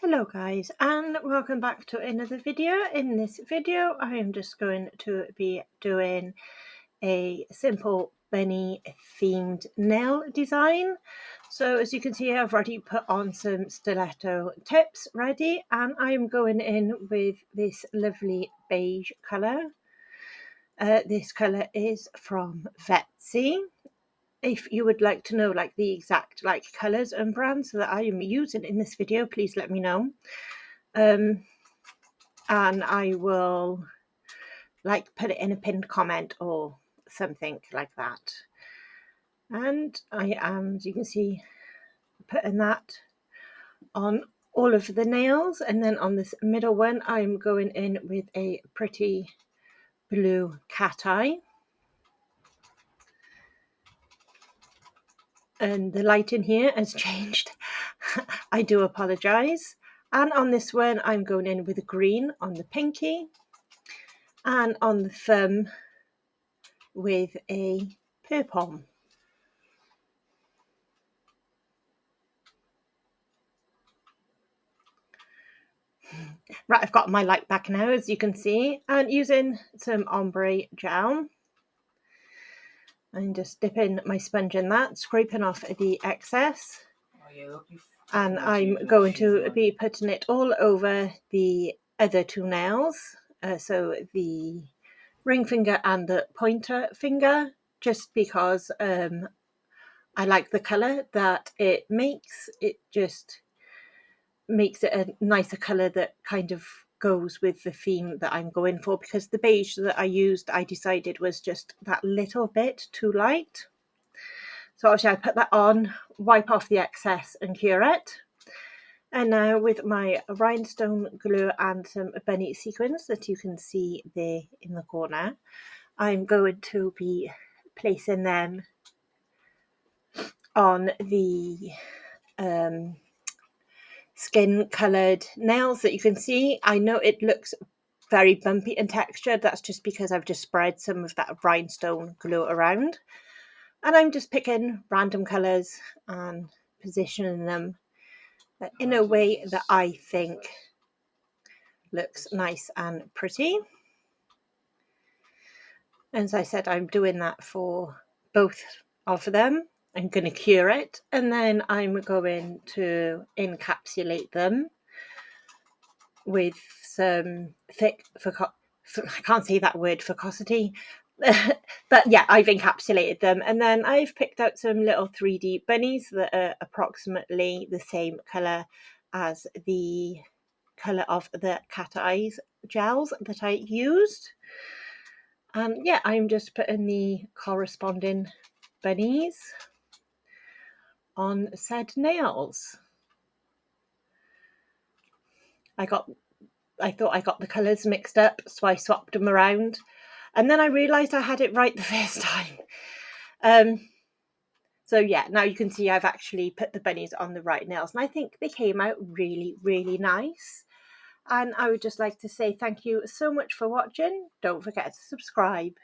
Hello guys, and welcome back to another video. In this video I am just going to be doing a simple bunny themed nail design. So as you can see, I've already put on some stiletto tips ready, and I'm going in with this lovely beige colour. This colour is from Vetsy. If you would like to know the exact colours and brands that I am using in this video, please let me know. And I will put it in a pinned comment or something like that. And I am, as you can see, putting that on all of the nails, and then on this middle one I'm going in with a pretty blue cat eye. And the lighting here has changed. I do apologize. And on this one I'm going in with a green on the pinky, and on the thumb with a purple. Right, I've got my light back now, as you can see, and using some ombre gel. I'm just dipping my sponge in that, scraping off the excess. And I'm going to be putting it all over the other two nails, so the ring finger and the pointer finger, just because I like the colour that it makes. It just makes it a nicer colour that kind of goes with the theme that I'm going for, because the beige that I used, I decided was just that little bit too light. So obviously I put that on, wipe off the excess and cure it. And now with my rhinestone glue and some bunny sequins that you can see there in the corner, I'm going to be placing them on the skin coloured nails that you can see. I know it looks very bumpy in texture. That's just because I've just spread some of that rhinestone glue around, and I'm just picking random colours and positioning them in a way that I think looks nice and pretty. As I said, I'm doing that for both of them. I'm going to cure it, and then I'm going to encapsulate them with some thick, I can't say that word, viscosity, but yeah, I've encapsulated them, and then I've picked out some little 3D bunnies that are approximately the same colour as the colour of the cat eyes gels that I used. And yeah, I'm just putting the corresponding bunnies on said nails. I thought I got the colours mixed up, so I swapped them around, and then I realised I had it right the first time. So yeah, now you can see I've actually put the bunnies on the right nails, and I think they came out really, really nice. And I would just like to say thank you so much for watching. Don't forget to subscribe.